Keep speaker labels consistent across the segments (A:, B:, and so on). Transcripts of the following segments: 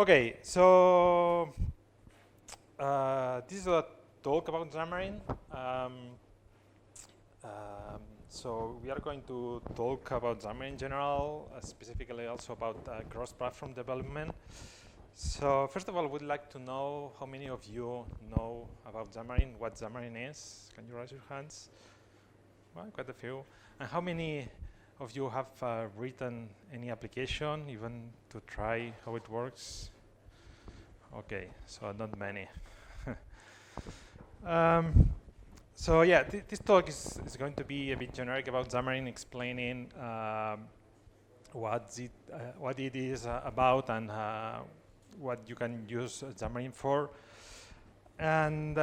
A: Okay, so this is a talk about Xamarin. So we are going to talk about Xamarin in general, specifically also about cross-platform development. So first of all, we'd like to know how many of you know about Xamarin, what Xamarin is. Can you raise your hands? Well, quite a few. And how many of you have written any application, even to try how it works? Okay, so not many. So yeah, this talk is going to be a bit generic about Xamarin, explaining what it is about and what you can use Xamarin for. And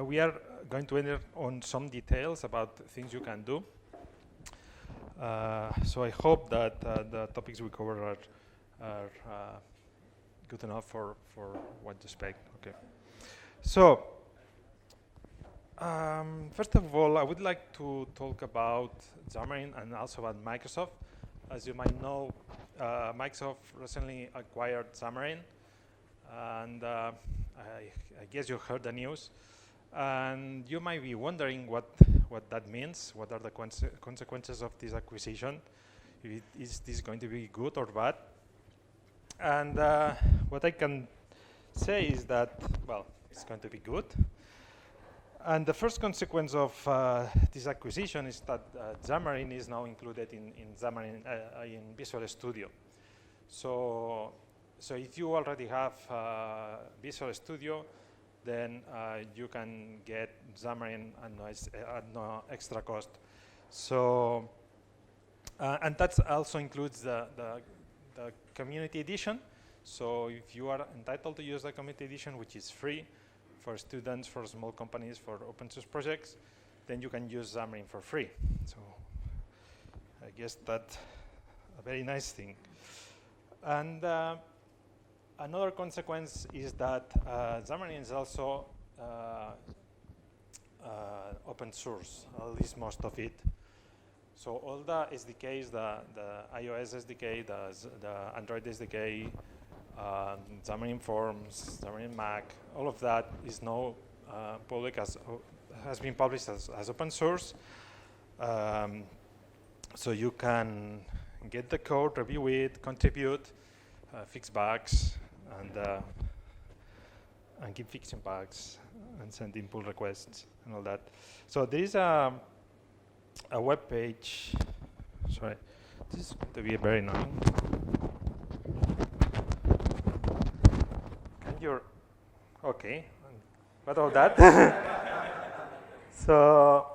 A: we are going to enter on some details about things you can do. So I hope that the topics we cover are good enough for what to expect. Okay. So first of all, I would like to talk about Xamarin and also about Microsoft. As you might know, Microsoft recently acquired Xamarin, and I guess you heard the news. And you might be wondering what that means. What are the consequences of this acquisition? Is this going to be good or bad? And what I can say is that, well, it's going to be good. And the first consequence of this acquisition is that Xamarin is now included in Xamarin in Visual Studio. So if you already have Visual Studio, then you can get Xamarin at no extra cost. So and that also includes the Community Edition. So if you are entitled to use the Community Edition, which is free for students, for small companies, for open source projects, then you can use Xamarin for free. So I guess that's a very nice thing. And another consequence is that Xamarin is also open source, at least most of it. So all the SDKs, the iOS SDK, the Android SDK, Xamarin Forms, Xamarin Mac, all of that is now public, has been published as open source. So you can get the code, review it, contribute, fix bugs, and keep fixing bugs, and sending pull requests and all that. So there is a web page. Sorry, this is going to be very annoying. Okay, what about that? So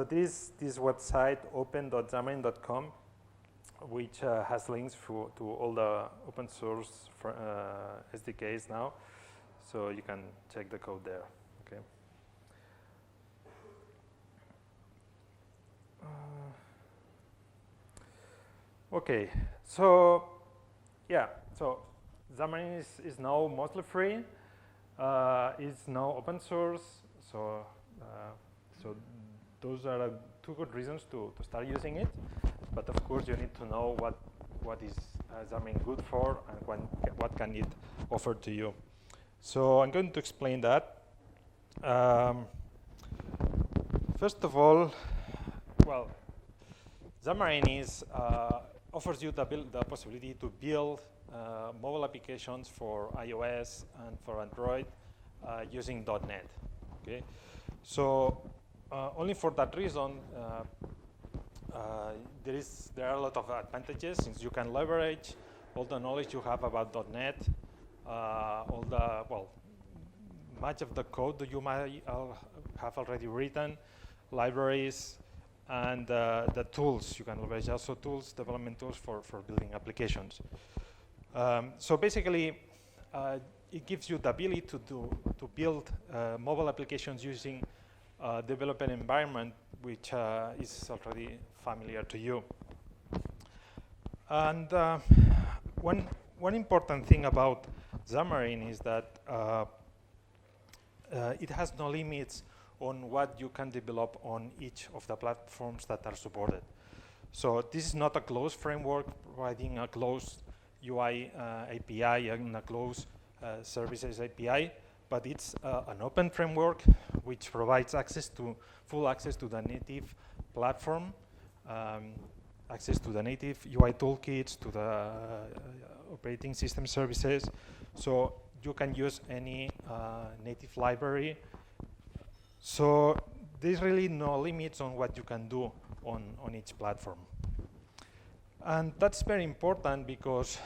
A: this website, open.xamarin.com, which has links to all the open source SDKs now, so you can check the code there. Okay. Okay, so yeah, so Xamarin is now mostly free. It's now open source, so those are two good reasons to start using it. But of course, you need to know what is Xamarin good for and what can it offer to you. So I'm going to explain that. First of all, well, Xamarin offers you the possibility to build mobile applications for iOS and for Android using .NET. Okay, so only for that reason, there are a lot of advantages, since you can leverage all the knowledge you have about .NET, much of the code that you might have already written, libraries, and the tools. You can leverage also tools, development tools for building applications. So basically, it gives you the ability to build mobile applications using a developer environment which is already familiar to you. And one important thing about Xamarin is that it has no limits on what you can develop on each of the platforms that are supported. So this is not a closed framework providing a closed UI API and a closed services API, but it's an open framework which provides full access to the native platform, access to the native UI toolkits, to the operating system services. So you can use any native library. So there's really no limits on what you can do on each platform. And that's very important because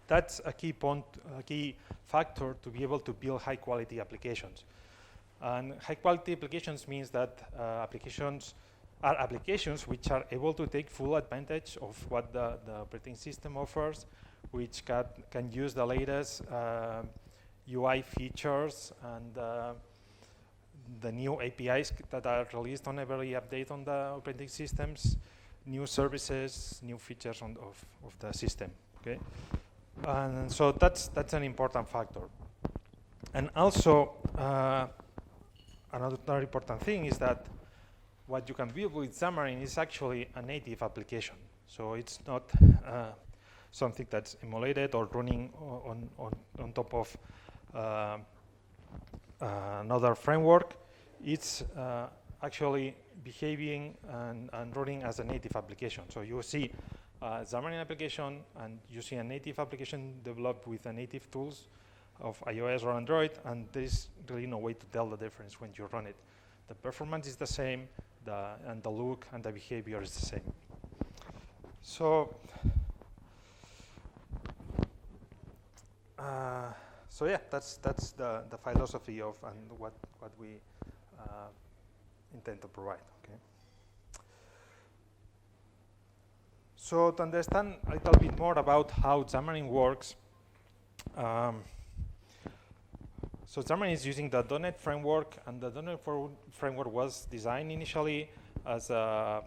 A: that's a key factor to be able to build high quality applications. And high quality applications means that applications are applications which are able to take full advantage of what the operating system offers, which can use the latest UI features and the new APIs that are released on every update on the operating systems, new services, new features of the system. Okay, and so that's an important factor. And also another important thing is that what you can build with Xamarin is actually a native application. So it's not something that's emulated or running on top of another framework. It's actually behaving and running as a native application. So you see a Xamarin application and you see a native application developed with the native tools of iOS or Android, and there is really no way to tell the difference when you run it. The performance is the same, and the look and the behavior is the same. So yeah, that's the philosophy of and what we intend to provide. Okay. So to understand a little bit more about how Xamarin works, so Xamarin is using the .NET framework, and the .NET framework was designed initially as a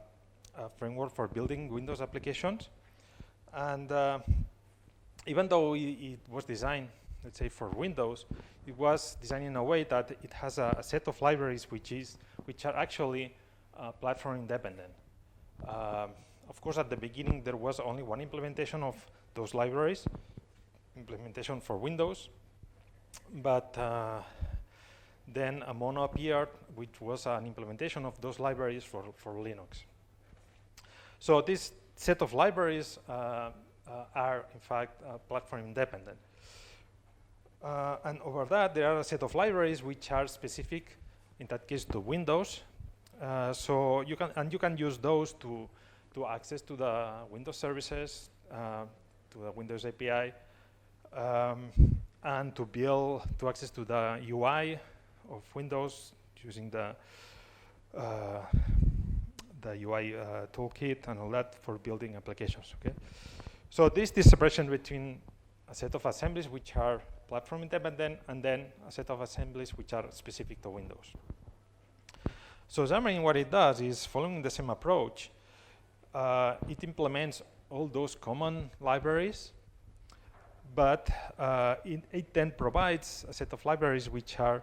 A: framework for building Windows applications. And even though it was designed, let's say, for Windows, it was designed in a way that it has a set of libraries which are actually platform independent. Of course, at the beginning, there was only one implementation of those libraries, implementation for Windows. But then a mono appeared, which was an implementation of those libraries for Linux. So this set of libraries are, in fact, platform independent. And over that, there are a set of libraries which are specific, in that case, to Windows. So you can use those to access to the Windows services, to the Windows API, and to access to the UI of Windows using the UI toolkit and all that for building applications. Okay, so this separation between a set of assemblies which are platform independent and then a set of assemblies which are specific to Windows. So Xamarin, what it does is, following the same approach, it implements all those common libraries, but it then provides a set of libraries which are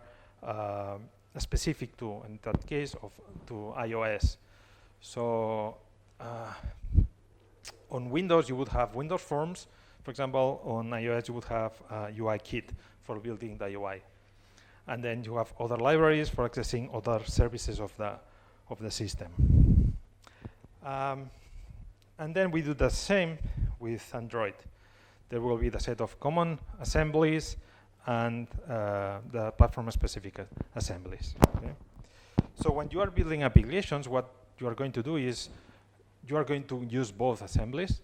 A: specific to, in that case, to iOS. So on Windows, you would have Windows Forms. For example, on iOS, you would have UI Kit for building the UI. And then you have other libraries for accessing other services of the system. And then we do the same with Android. There will be the set of common assemblies and the platform-specific assemblies. Okay? So when you are building applications, what you are going to do is you are going to use both assemblies,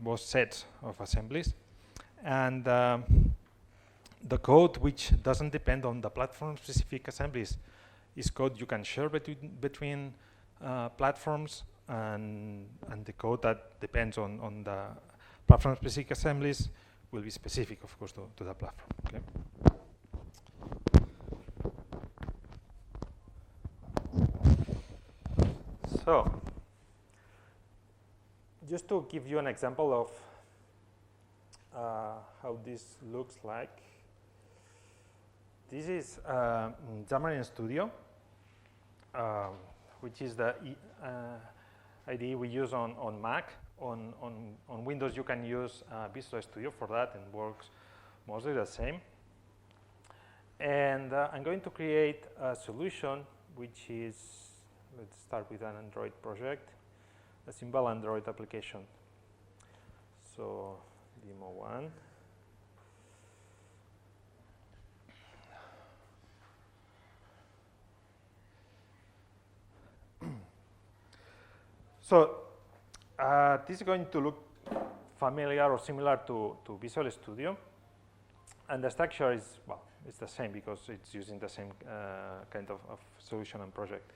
A: both sets of assemblies, and the code which doesn't depend on the platform-specific assemblies is code you can share between platforms, and the code that depends on the platform-specific assemblies will be specific, of course, to the platform. Okay. So, just to give you an example of how this looks like, this is Xamarin Studio, which is the IDE we use on Mac. On Windows, you can use Visual Studio for that, and works mostly the same. And I'm going to create a solution which is, let's start with an Android project, a simple Android application. So demo 1. So this is going to look familiar or similar to Visual Studio. And the structure is, well, it's the same because it's using the same kind of solution and project.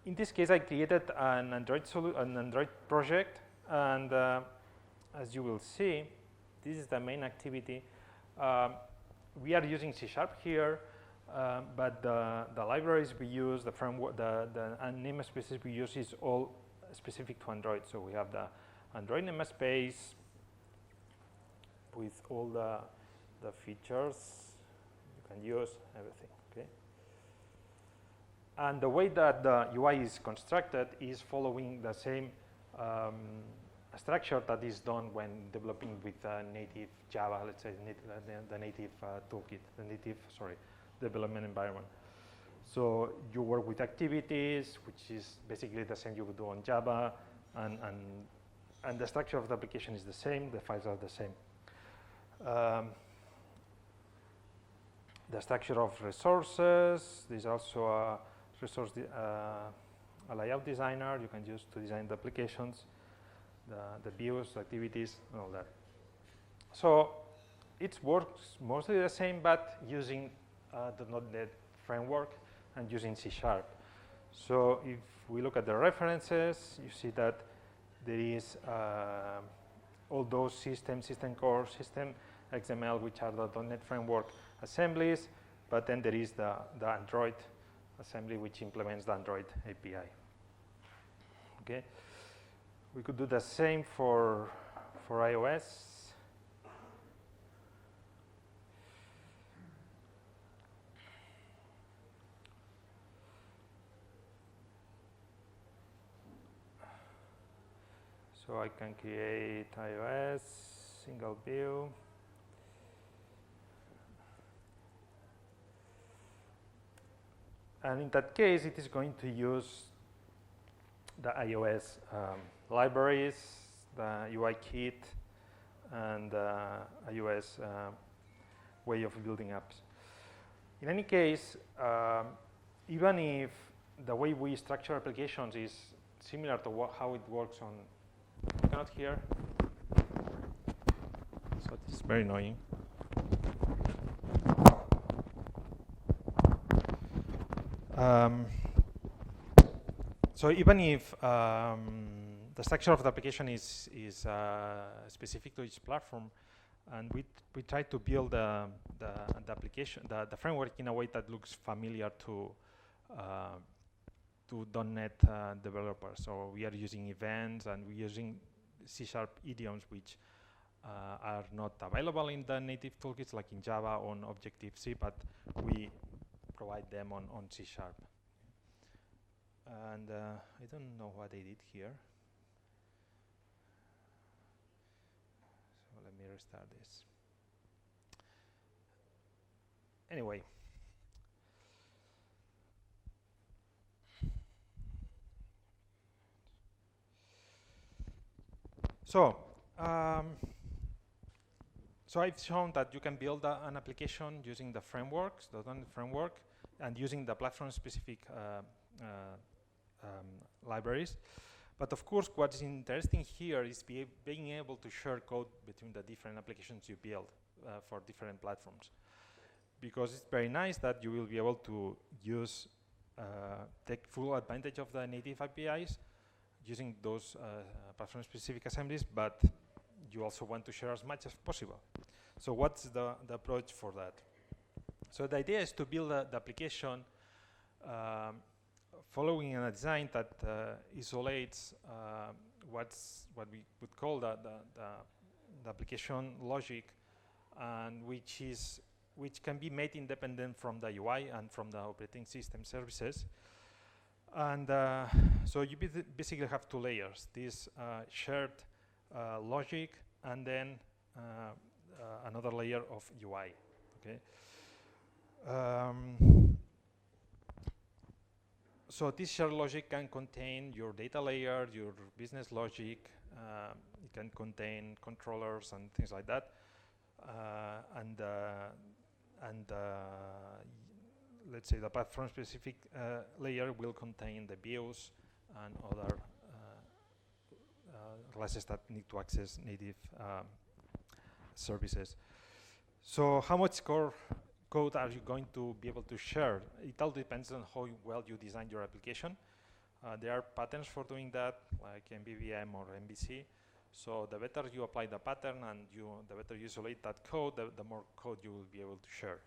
A: In this case, I created an Android project, and as you will see, this is the main activity. We are using C# here, but the libraries we use, the framework, the namespaces we use is all specific to Android. So we have the Android namespace with all the features you can use, everything, okay? And the way that the UI is constructed is following the same structure that is done when developing with native Java, let's say the native toolkit, the native, development environment. So you work with activities, which is basically the same you would do on Java, and the structure of the application is the same, the files are the same. The structure of resources, there's also a resource, a layout designer you can use to design the applications, the views, activities, and all that. So it works mostly the same, but using the .NET framework and using C#. So if we look at the references, you see that there is all those system core, system XML, which are the .NET framework assemblies, but then there is the Android assembly, which implements the Android API. Okay, we could do the same for iOS. So I can create iOS, single view. And in that case, it is going to use the iOS libraries, the UI kit, and the iOS way of building apps. In any case, even if the way we structure applications is similar to how it works on, I cannot hear, so it's very annoying. So even if the structure of the application is specific to each platform, and we try to build the application, the framework in a way that looks familiar to .NET developers. So we are using events, and we're using C# idioms, which are not available in the native toolkits like in Java or on Objective-C, but we provide them on C#. And I don't know what I did here. So let me restart this. Anyway. So I've shown that you can build an application using the frameworks, the .NET framework, and using the platform-specific libraries. But of course, what is interesting here is being able to share code between the different applications you build for different platforms. Because it's very nice that you will be able to use, take full advantage of the native APIs using those platform-specific assemblies, but you also want to share as much as possible. So what's the approach for that? So the idea is to build the application following a design that isolates what we would call the application logic, and which can be made independent from the UI and from the operating system services. And so you basically have two layers, this shared logic, and then another layer of UI. Okay. So this shared logic can contain your data layer, your business logic. It can contain controllers and things like that. And let's say the platform specific layer will contain the views and other classes that need to access native services. So how much code are you going to be able to share? It all depends on how well you design your application. There are patterns for doing that, like MVVM or MVC. So the better you apply the pattern and the better you isolate that code, the more code you will be able to share.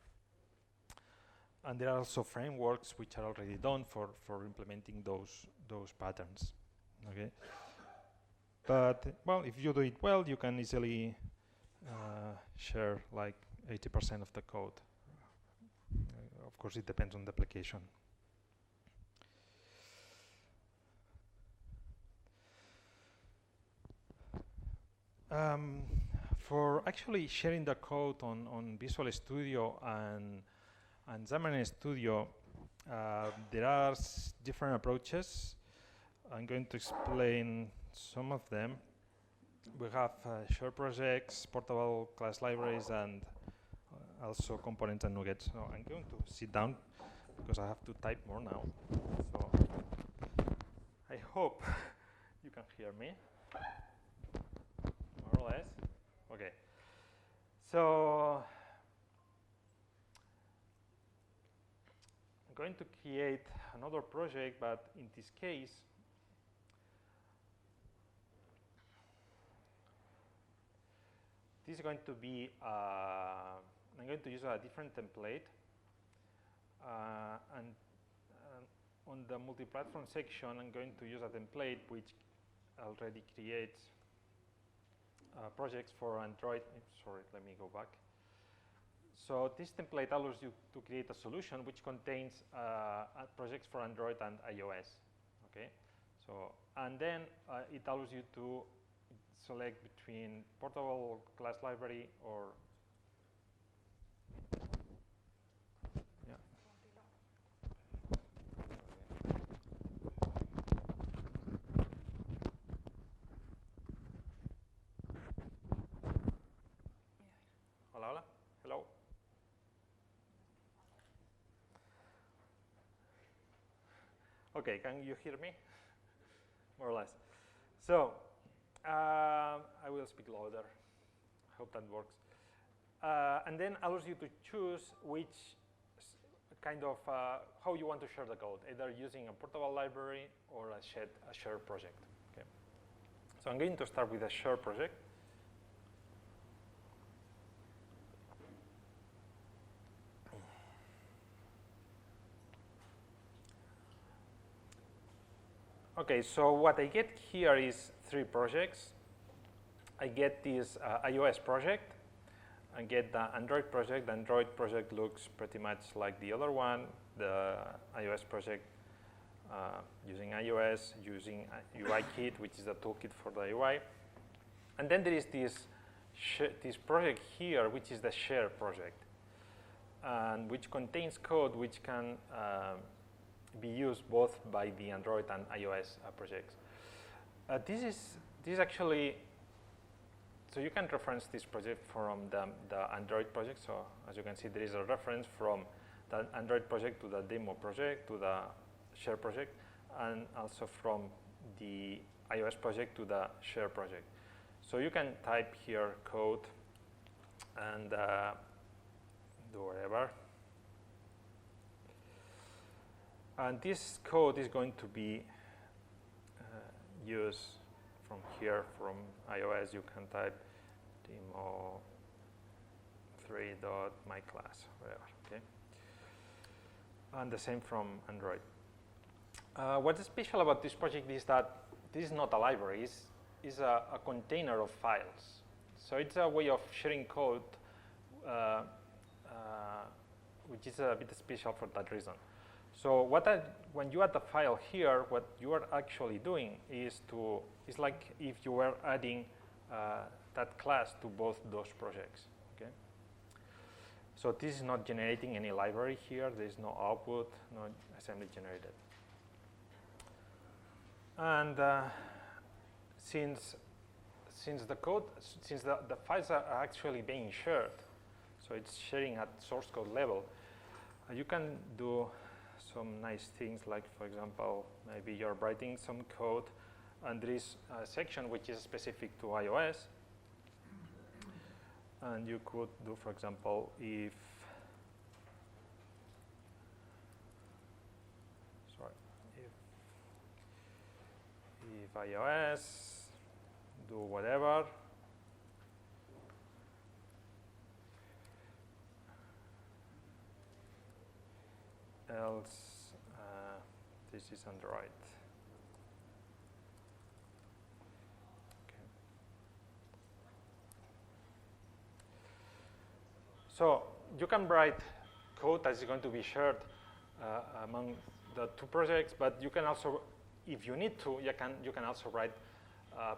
A: And there are also frameworks which are already done for implementing those patterns. Okay. But well, if you do it well, you can easily share like 80% of the code. Of course, it depends on the application. For actually sharing the code on Visual Studio and Xamarin Studio, there are different approaches. I'm going to explain some of them. We have shared projects, portable class libraries, and also components and nuggets. So I'm going to sit down because I have to type more now. So I hope you can hear me, more or less. Okay. So I'm going to create another project, but in this case, this is going to be, I'm going to use a different template. And on the multi-platform section, I'm going to use a template which already creates projects for Android. Sorry, let me go back. So this template allows you to create a solution which contains projects for Android and iOS. Okay. So, and then it allows you to select between portable class library or Hola, hola. Hello. Okay, can you hear me? More or less. So, I will speak louder. I hope that works. And then allows you to choose which kind of, how you want to share the code, either using a portable library or a shared project. Okay. So I'm going to start with a shared project. Okay, so what I get here is 3 projects. I get this iOS project. I get the Android project. The Android project looks pretty much like the other one. The iOS project using iOS, using UIKit, which is the toolkit for the UI. And then there is this project here, which is the share project, and which contains code which can be used both by the Android and iOS projects. This is actually, so you can reference this project from the Android project. So as you can see, there is a reference from the Android project to the demo project, to the share project, and also from the iOS project to the share project. So you can type here code and do whatever. And this code is going to be used from here, from iOS. You can type demo 3.myclass, whatever, okay? And the same from Android. What's special about this project is that this is not a library, it's a container of files. So it's a way of sharing code, which is a bit special for that reason. So when you add the file here, what you are actually doing is it's like if you were adding that class to both those projects. Okay. So this is not generating any library here. There is no output, no assembly generated. And since the files are actually being shared, so it's sharing at source code level, you can do some nice things, like, for example, maybe you're writing some code and there is a section which is specific to iOS, and you could do, for example, if iOS do whatever, else this is Android. Okay. So you can write code that is going to be shared among the two projects, but you can also, if you need to, you can also write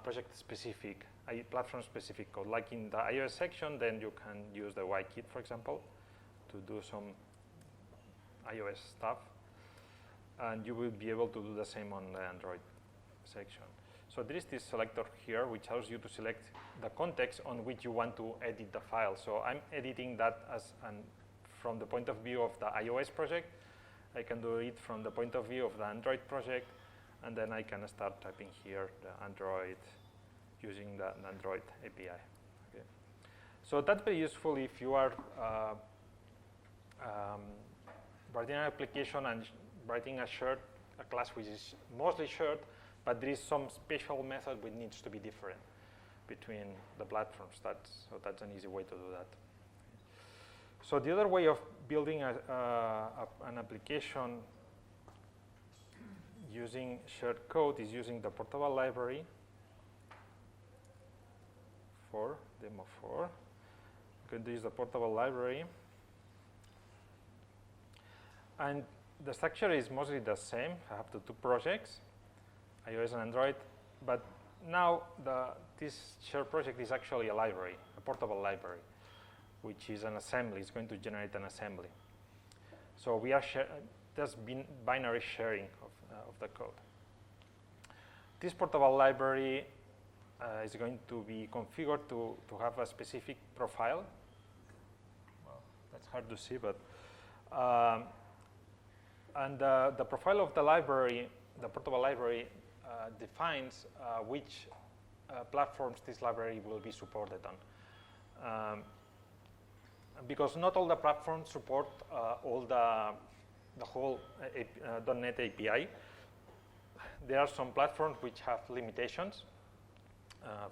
A: project-specific, platform-specific code. Like in the iOS section, then you can use the YKit, for example, to do some iOS stuff, and you will be able to do the same on the Android section. So there is this selector here, which allows you to select the context on which you want to edit the file. So I'm editing that from the point of view of the iOS project. I can do it from the point of view of the Android project, and then I can start typing here the Android using the Android API. Okay. So that's very useful if you are writing an application and writing a class which is mostly shared, but there is some special method which needs to be different between the platforms. So that's an easy way to do that. So the other way of building an application using shared code is using the portable library for demo 4. I'm going to use the portable library. And the structure is mostly the same. I have the two projects, iOS and Android. But now this shared project is actually a library, a portable library, which is an assembly. It's going to generate an assembly. So we are there's been binary sharing of the code. This portable library is going to be configured to have a specific profile. Well, that's hard to see, but and the profile of the library, the portable library, defines which platforms this library will be supported on. Because not all the platforms support all the whole .NET API. There are some platforms which have limitations.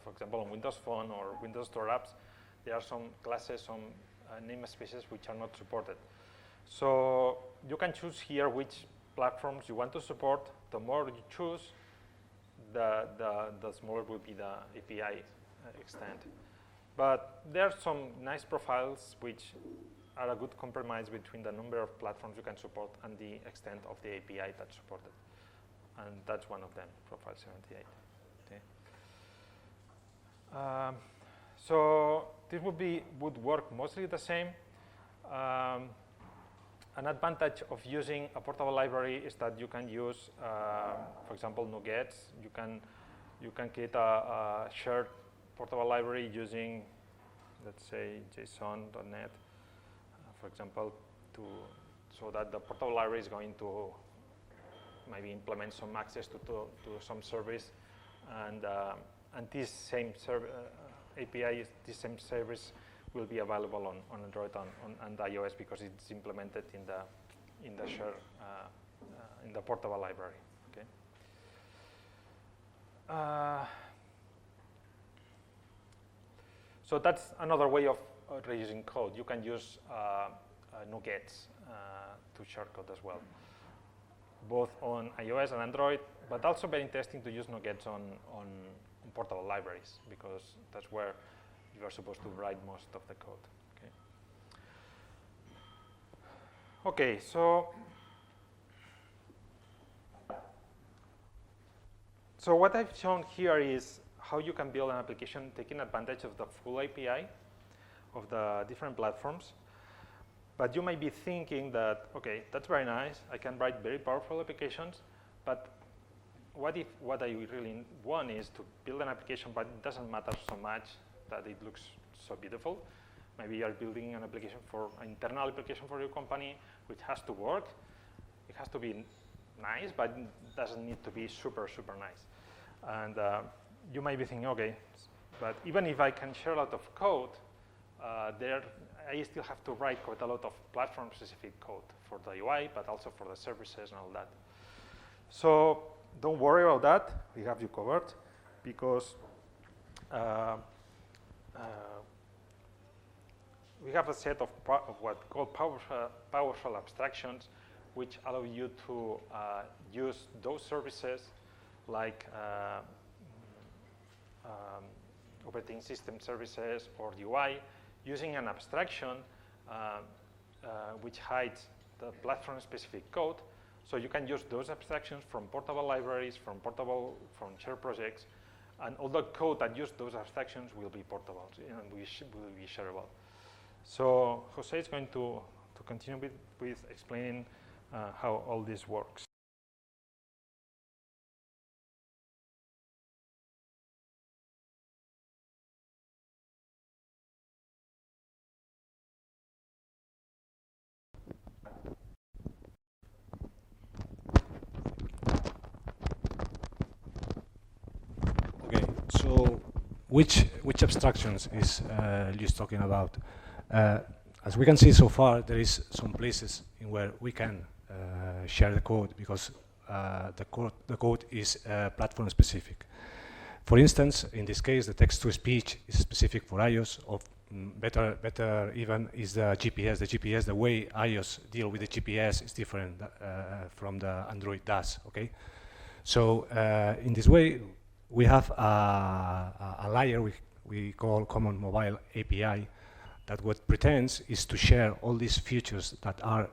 A: For example, on Windows Phone or Windows Store apps, there are some classes, some namespaces which are not supported. So you can choose here which platforms you want to support. The more you choose, the smaller will be the API extent. But there are some nice profiles which are a good compromise between the number of platforms you can support and the extent of the API that's supported. And that's one of them, Profile 78. Okay. So this would work mostly the same. An advantage of using a portable library is that you can use, for example, nuggets. You can create a shared portable library using, let's say, JSON.NET, for example, so that the portable library is going to maybe implement some access to some service, and this same API, this same service will be available on Android and iOS because it's implemented in the share in the portable library. Okay. So that's another way of reusing code. You can use nuggets to share code as well, both on iOS and Android, but also very interesting to use nuggets on portable libraries because that's where you are supposed to write most of the code. Okay. Okay, so So what I've shown here is how you can build an application taking advantage of the full API of the different platforms. But you might be thinking that, okay, that's very nice. I can write very powerful applications, but what if what I really want is to build an application, but it doesn't matter so much that it looks so beautiful? Maybe you're building an application for an internal application for your company, which has to work. It has to be nice, but it doesn't need to be super, super nice. And you might be thinking, okay, but even if I can share a lot of code, I still have to write quite a lot of platform-specific code for the UI, but also for the services and all that. So don't worry about that. We have you covered, because we have a set of what called PowerShell abstractions, which allow you to use those services like operating system services or UI, using an abstraction which hides the platform-specific code. So you can use those abstractions from portable libraries, from shared projects, and all the code that use those abstractions will be portable and will be shareable. So Jose is going to continue with explaining how all this works.
B: So which abstractions is Luis talking about? As we can see so far, there is some places in where we can share the code, because the code is platform specific. For instance, in this case, the text-to-speech is specific for iOS, or better even is the GPS. The GPS, the way iOS deal with the GPS is different from the Android does, okay? So in this way, we have a layer we call Common Mobile API that what pretends is to share all these features that are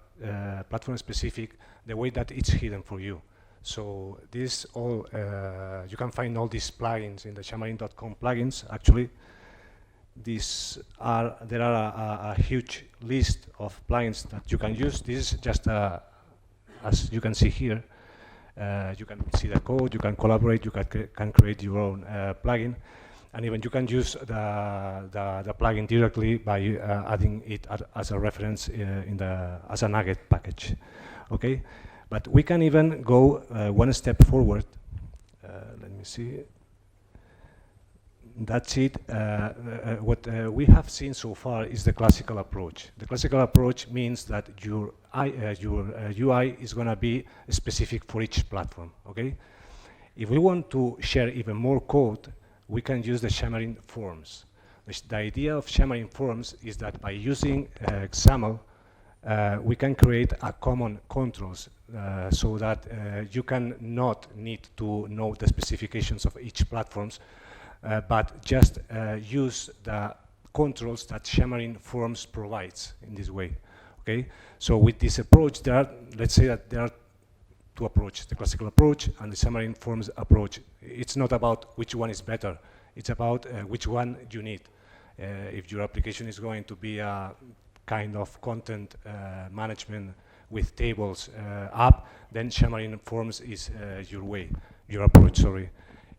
B: platform specific the way that it's hidden for you. So this all, you can find all these plugins in the Xamarin.com plugins. Actually, there are a huge list of plugins that you can use. This is just as you can see here. You can see the code, you can collaborate, you can create your own plugin, and even you can use the plugin directly by adding it as a reference as a nugget package. Okay, but we can even go one step forward. Let me see. That's it. What we have seen so far is the classical approach. The classical approach means that your UI is going to be specific for each platform. Okay. If we want to share even more code, we can use the Xamarin Forms. The idea of Xamarin Forms is that by using XAML, we can create a common controls so that you can not need to know the specifications of each platforms, but just use the controls that Xamarin Forms provides in this way. Okay, so with this approach, let's say that there are two approaches: the classical approach and the Xamarin Forms approach. It's not about which one is better; it's about which one you need. If your application is going to be a kind of content management with tables app, then Xamarin Forms is your approach. Sorry.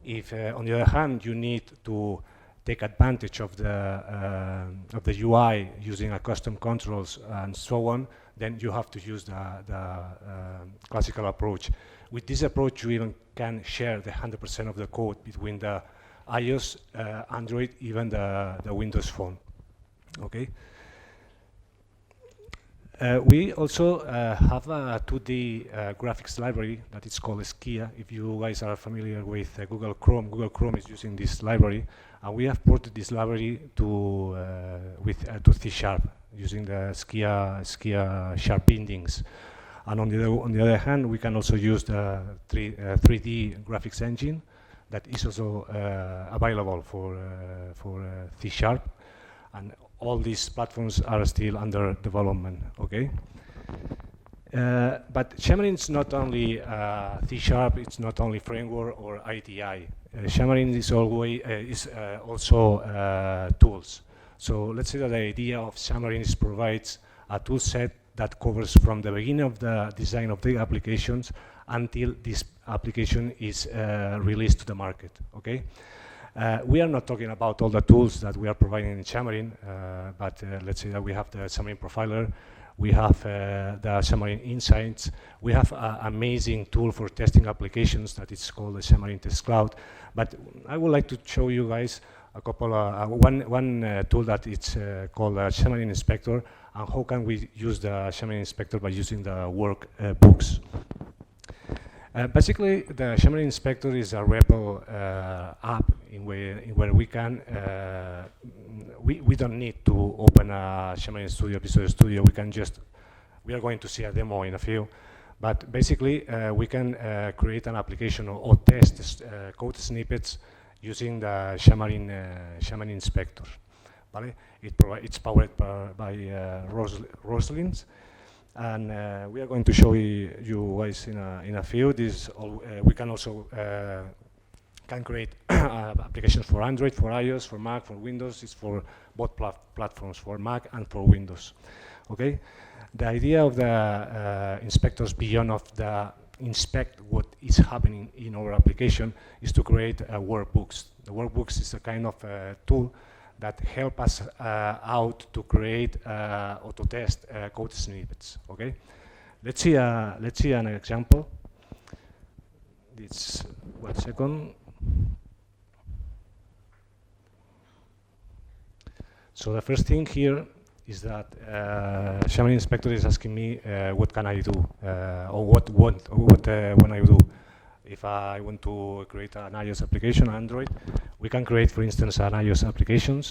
B: If, on the other hand, you need to take advantage of the UI using a custom controls and so on, then you have to use the classical approach. With this approach, you even can share the 100% of the code between the iOS, Android, even the Windows Phone. Okay. We also have a 2D graphics library that is called Skia. If you guys are familiar with Google Chrome is using this library, and we have ported this library to C# using the Skia sharp bindings. And on the other hand, we can also use the 3D graphics engine that is also available for C#. And all these platforms are still under development, okay? But Xamarin is not only C#, it's not only framework or ITI. Xamarin is always also tools. So let's say that the idea of Xamarin is provides a tool set that covers from the beginning of the design of the applications until this application is released to the market. Okay. We are not talking about all the tools that we are providing in Xamarin, but let's say that we have the Xamarin Profiler, we have the Xamarin Insights, we have an amazing tool for testing applications that is called the Xamarin Test Cloud. But I would like to show you guys a couple one tool that it's called Xamarin Inspector, and how can we use the Xamarin Inspector by using the workbooks. Basically, the Xamarin Inspector is a REPL app in where we can, we don't need to open a Xamarin Studio, Visual Studio. We are going to see a demo in a few, but basically we can create an application or test code snippets using the Xamarin Inspector. Vale? It's powered by Roslins. And we are going to show you guys in a few. We can also can create applications for Android, for iOS, for Mac, for Windows. It's for both platforms, for Mac and for Windows. Okay. The idea of the inspectors beyond of the inspect what is happening in our application is to create workbooks. The workbooks is a kind of tool that help us out to create or to test code snippets. Okay, let's see an example. It's 1 second. So the first thing here is that Xamarin Inspector is asking me what can I do or what when I do. If I want to create an iOS application, Android, we can create, for instance, an iOS application,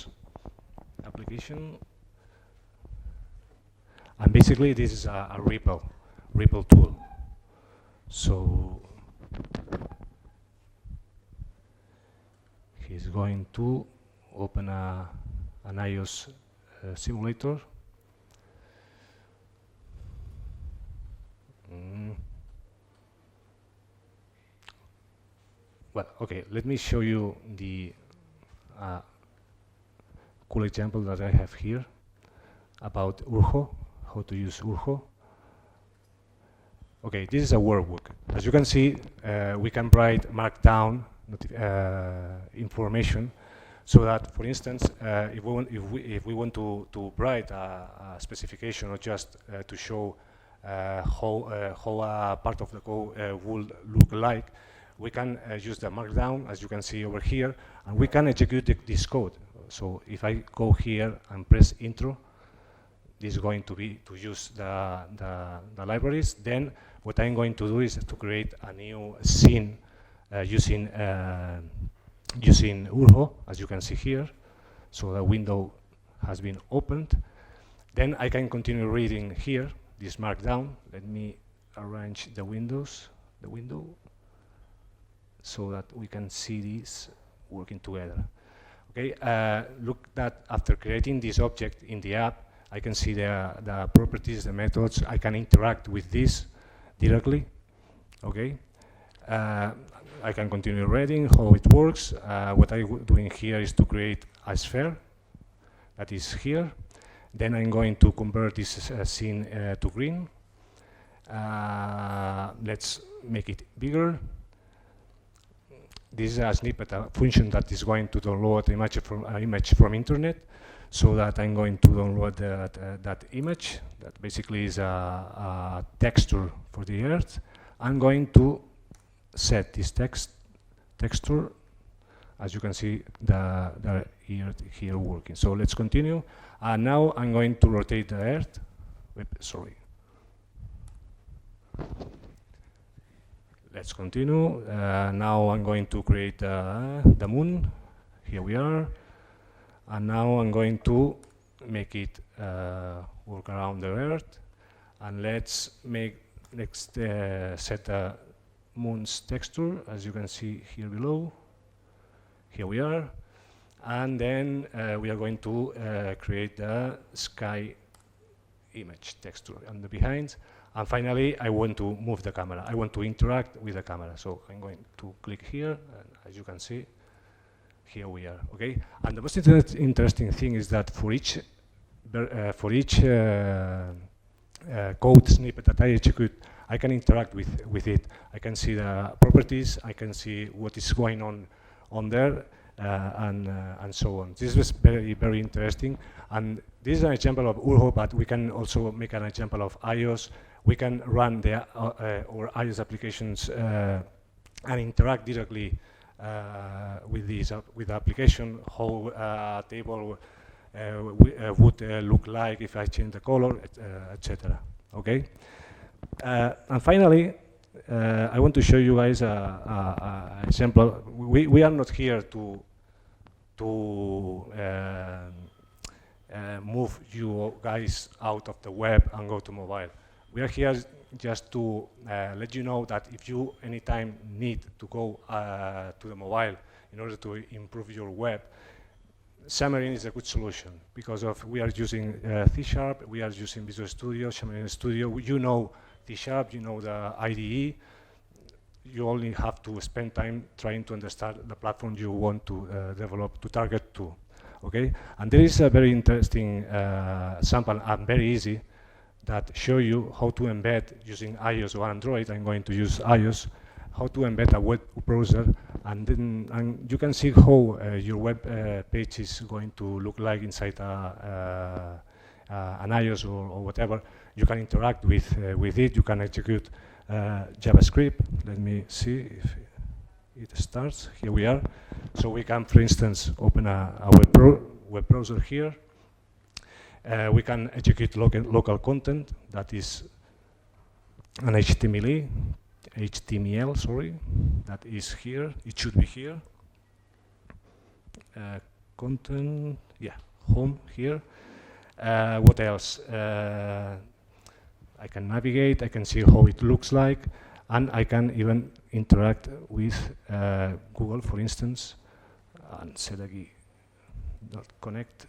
B: and basically this is a REPL tool. So he's going to open an iOS simulator. Well, okay, let me show you the cool example that I have here about Urho, how to use Urho. Okay, this is a workbook. As you can see, we can write markdown information, so that, for instance, if we want to write a specification or just to show how a part of the code would look like, we can use the markdown, as you can see over here, and we can execute this code. So if I go here and press intro, this is going to be to use the libraries. Then what I'm going to do is to create a new scene using Urho, as you can see here. So the window has been opened. Then I can continue reading here this markdown. Let me arrange the window, so that we can see this working together. Okay, look that after creating this object in the app, I can see the properties, the methods. I can interact with this directly. Okay, I can continue reading how it works. What I'm doing here is to create a sphere that is here. Then I'm going to convert this scene to green. Let's make it bigger. This is a snippet, a function that is going to download image from internet, so that I'm going to download that image. That basically is a texture for the Earth. I'm going to set this texture. As you can see, the Earth here working. So let's continue. Now I'm going to rotate the Earth. Sorry. Let's continue. Now I'm going to create the moon. Here we are. And now I'm going to make it work around the Earth. And let's set the moon's texture, as you can see here below. Here we are. And then we are going to create the sky image texture on the behind. And finally, I want to move the camera. I want to interact with the camera. So I'm going to click here, and as you can see, here we are, okay? And the most interesting thing is that for each code snippet that I execute, I can interact with it. I can see the properties, I can see what is going on there, and so on. This was very, very interesting. And this is an example of Urho, but we can also make an example of iOS. We can run our iOS applications and interact directly with the application, how a table would look like if I change the color, etc. Okay. And finally, I want to show you guys an example. We are not here to move you guys out of the web and go to mobile. We are here just to let you know that if you anytime need to go to the mobile in order to improve your web, Xamarin is a good solution because we are using C#, we are using Visual Studio, Xamarin Studio. You know C#, you know the IDE. You only have to spend time trying to understand the platform you want to develop, to target to. Okay, and there is a very interesting sample and very easy that show you how to embed using iOS or Android. I'm going to use iOS, how to embed a web browser, and then you can see how your web page is going to look like inside an iOS or whatever. You can interact with it. You can execute JavaScript. Let me see if it starts. Here we are. So we can, for instance, open a web browser here. We can execute local content that is an HTML, sorry, that is here. It should be here. Content, yeah, home here. What else? I can navigate. I can see how it looks like, and I can even interact with Google, for instance, and connect.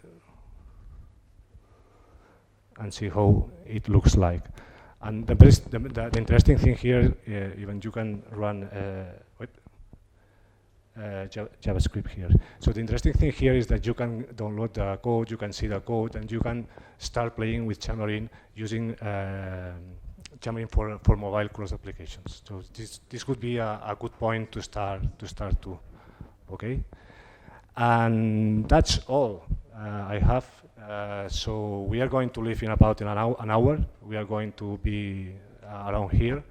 B: And see how it looks like. And the interesting thing here, even you can run JavaScript here. So the interesting thing here is that you can download the code, you can see the code, and you can start playing with Xamarin using Xamarin for mobile cross applications. So this could be a good point to start to. Okay, and that's all I have. So we are going to leave in about an hour. We are going to be around here.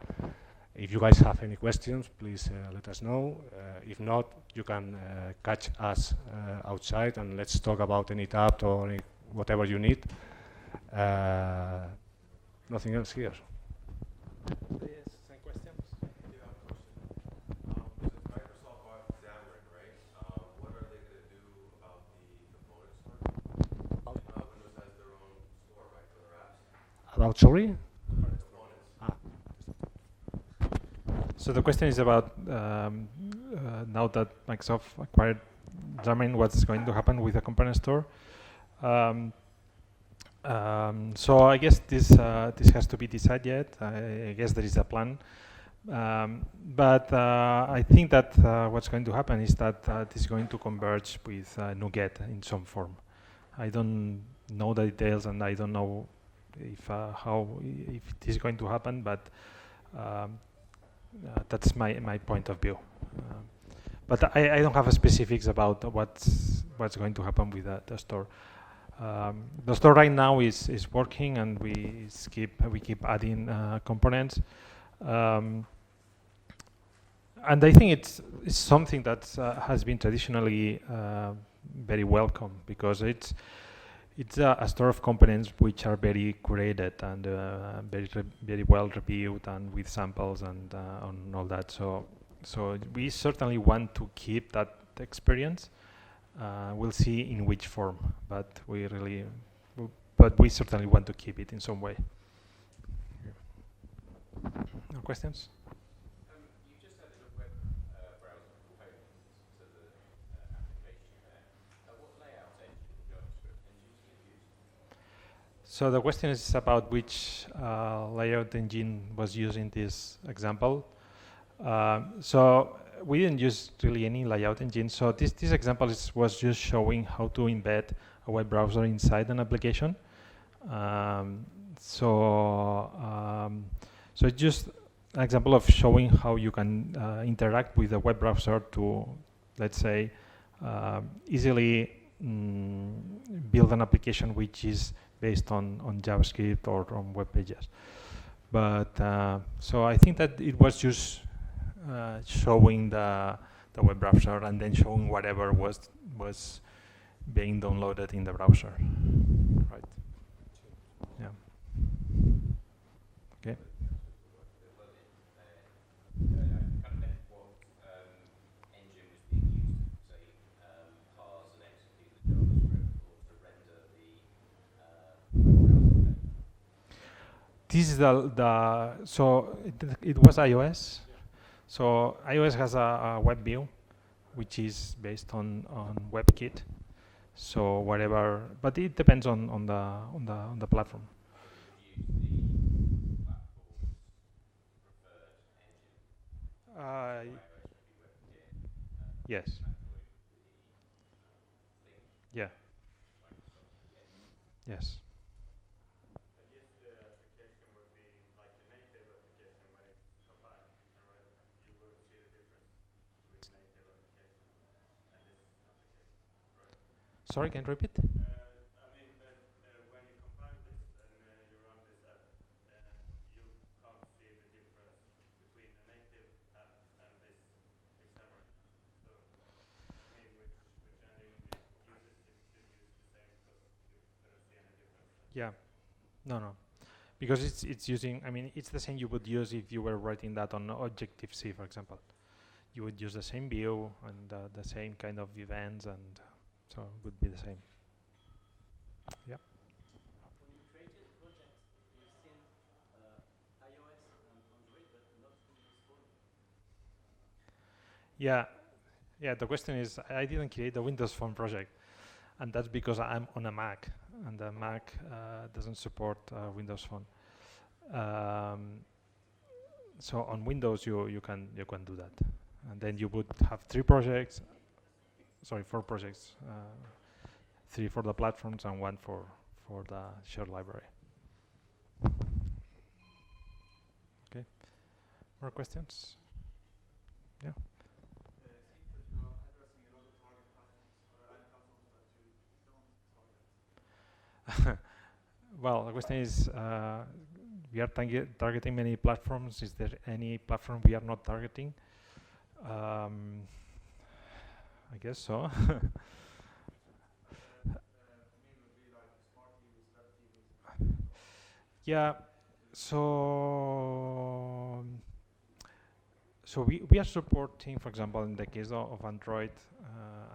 B: If you guys have any questions, please let us know. If not, you can catch us outside and let's talk about any tab or whatever you need. Nothing else here.
A: Yes, some questions?
C: Yeah, of course. Since Microsoft bought Xamarin, right? What are they going to do about the component store? Windows has their own store, right, for their apps.
B: About, sorry?
A: So the question is about now that Microsoft acquired Xamarin, what's going to happen with the component store? So I guess this has to be decided yet. I guess there is a plan, but I think that what's going to happen is that this is going to converge with NuGet in some form. I don't know the details, and I don't know if it is going to happen, but that's my point of view. But I don't have specifics about what's going to happen with the store. The store right now is working, and we keep adding components, and I think it's something that has been traditionally very welcome, because it's a store of components which are very curated and very well reviewed, and with samples and on all that. So we certainly want to keep that experience. We'll see in which form, but we certainly want to keep it in some way. No questions?
C: You just added a web browser component to the application there. What layout engine in JavaScript engine do you use?
A: So the question is about which layout engine was used in this example. So we didn't use really any layout engine. So this example was just showing how to embed a web browser inside an application. Um, so so it's just an example of showing how you can interact with a web browser to, let's say, easily build an application which is based on JavaScript or on web pages. But so I think that it was just showing the web browser and then showing whatever was being downloaded in the browser, right? Yeah. Okay. This is the so it was iOS. So iOS has a web view, which is based on WebKit. So whatever, but it depends on the platform. Uh, yes. Yeah. Yes. Sorry, can you repeat? Yeah. No, no. Because it's using, I mean, it's the same you would use if you were writing that on Objective-C, for example. You would use the same view and the same kind of events, and so it would be the same. Yeah. Yeah. Yeah. The question is, I didn't create the Windows Phone project, and that's because I'm on a Mac, and the Mac doesn't support Windows Phone. Um, so on Windows, you can do that, and then you would have 3 projects. Sorry, 4 projects. 3 for the platforms and 1 for the shared library. Okay. More questions? Yeah. Well, the question is, we are targeting many platforms. Is there any platform we are not targeting? I guess so. Yeah. So we are supporting, for example, in the case of Android,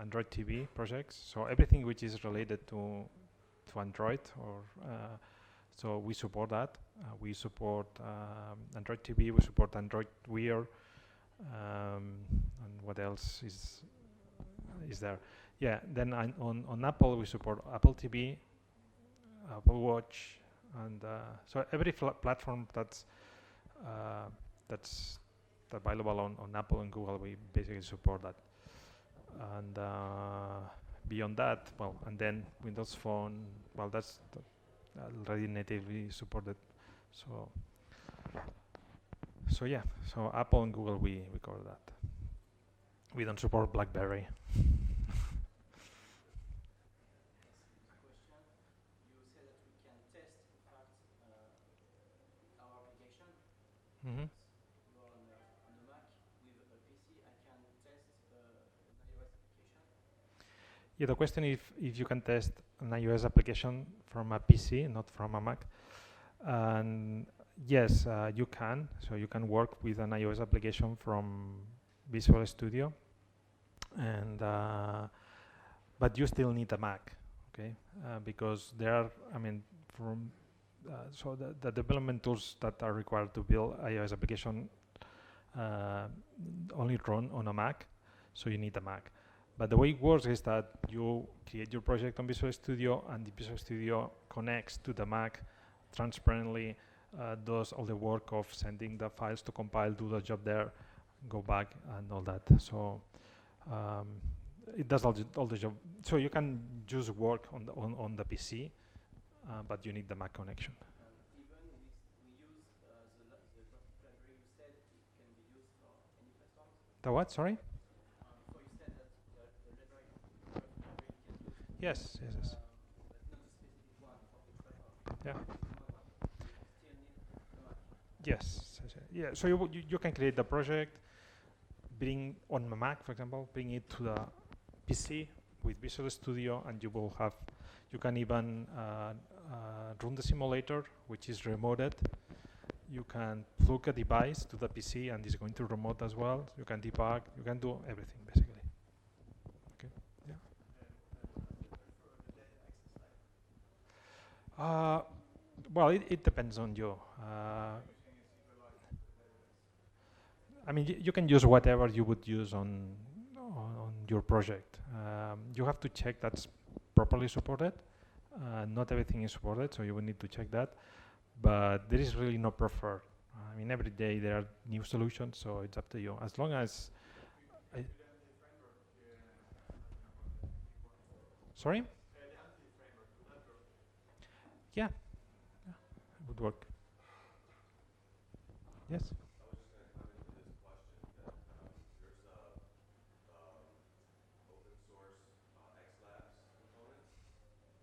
A: Android TV projects. So everything which is related to Android, or so we support that. We support Android TV. We support Android Wear. And what else is there? Yeah. Then on Apple, we support Apple TV, Apple Watch, and so every platform that's available on Apple and Google, we basically support that. And beyond that, well, and then Windows Phone, well, that's already natively supported. So yeah, so Apple and Google, we cover that. We don't support BlackBerry. Mm-hmm. Yeah, the question if you can test an iOS application from a PC, not from a Mac. And yes, you can. So you can work with an iOS application from Visual Studio, and but you still need a Mac, okay? Because there are, I mean, from so the development tools that are required to build iOS application only run on a Mac, so you need a Mac. But the way it works is that you create your project on Visual Studio, and the Visual Studio connects to the Mac transparently, does all the work of sending the files to compile, do the job there, go back, and all that. So it does all the job. So you can just work on the PC, but you need the Mac connection.
D: Even we use the library you said it can be used for any platforms.
A: The what? Sorry?
D: So you said that the library you can use.
A: Yes.
D: But not a specific one for each platform.
A: Yeah.
D: You still need the Mac.
A: Yes. Yeah. So you can create the project, bring on the Mac, for example, bring it to the PC with Visual Studio, and you can even run the simulator, which is remoted. You can plug a device to the PC, and it's going to remote as well. You can debug. You can do everything basically. Okay. Yeah. Well, it depends on you. I mean, you can use whatever you would use on your project. You have to check that's properly supported. Not everything is supported, so you will need to check that. But there is really no preferred. I mean, every day there are new solutions, so it's up to you. As long as sorry? Yeah, it would work. Yes.
C: I was just going to come into this question that there's open source XLabs components,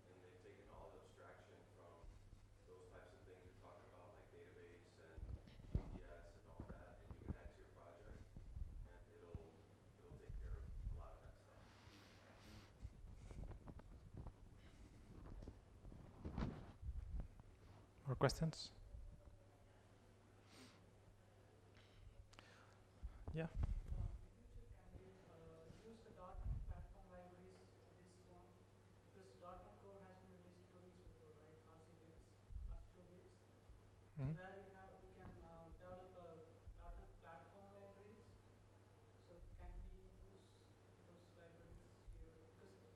C: and they've taken all the abstraction from those types of things you're talking about, like database and ETS and all that, and you can add to your project, and it'll take care of a lot of that stuff.
A: More questions? Yeah.
E: Use the .NET platform libraries this one because .NET Core has been released 2 weeks before, right? Last 2 weeks.
A: Mhm.
E: Where we can develop .NET platform libraries. So can we use those libraries here? Because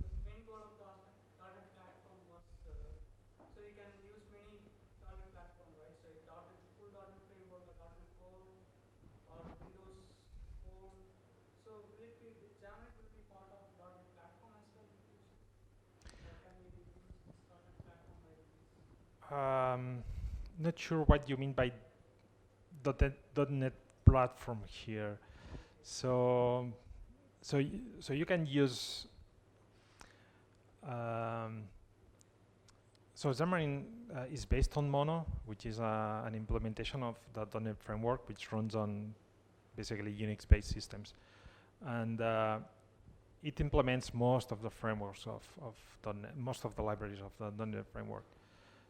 E: the main goal of .NET platform was so you can use many .NET platform, right? So full .NET framework or .NET Core or Windows Phone. So will it be Xamarin will be part of .NET platform as well in the future? Or can we use this .NET platform libraries?
A: Not sure what you mean by .NET platform here. So you can use. So Xamarin is based on Mono, which is an implementation of the .NET framework, which runs on basically Unix-based systems, and it implements most of the frameworks of .NET, most of the libraries of the .NET framework.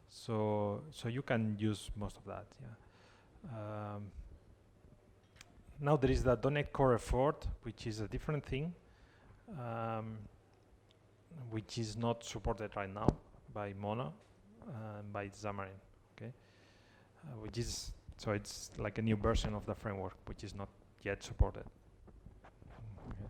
A: So you can use most of that. Yeah. Now there is the .NET Core effort, which is a different thing, which is not supported right now by Mono and by Xamarin. Okay, which is so it's like a new version of the framework, which is not yet supported. Okay.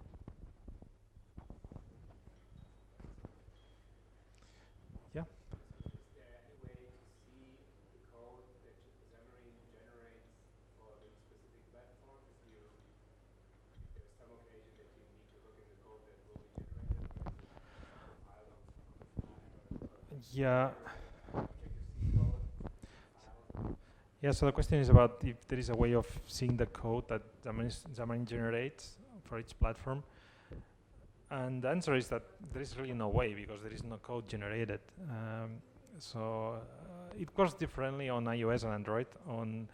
A: Yeah.
F: Is there any way to see the code that Xamarin generates for the specific platform? If there's some occasion that you need to look in the code that will be generated, or is it compiled on the fly?
A: Yeah.
F: Objective-C code compiled?
A: Yeah, so the question is about if there is a way of seeing the code that Xamarin generates for each platform. And the answer is that there is really no way because there is no code generated. So it works differently on iOS and Android. On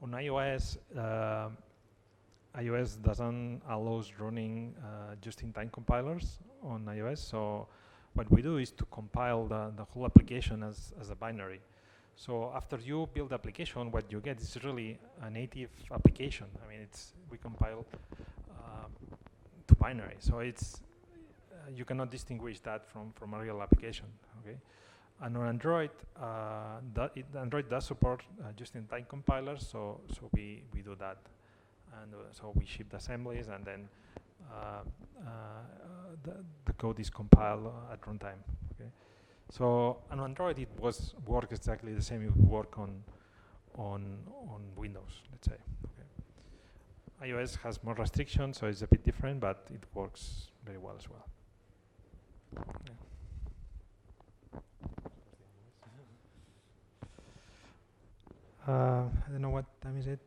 A: iOS, iOS doesn't allow running just-in-time compilers on iOS. So what we do is to compile the whole application as a binary. So after you build the application, what you get is really a native application. I mean, we compile to binary, so it's you cannot distinguish that from a real application. Okay, and on Android, Android does support just-in-time compilers, so we do that, and so we ship the assemblies, and then the code is compiled at runtime. Okay, so on Android it work exactly the same. It would work on Windows, let's say. Okay. iOS has more restrictions, so it's a bit different, but it works very well as well. Yeah. I don't know what time is it.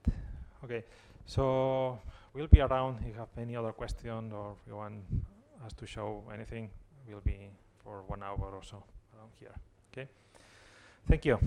A: Okay, so we'll be around if you have any other question or if you want us to show anything. We'll be for 1 hour or so around here. Okay, thank you.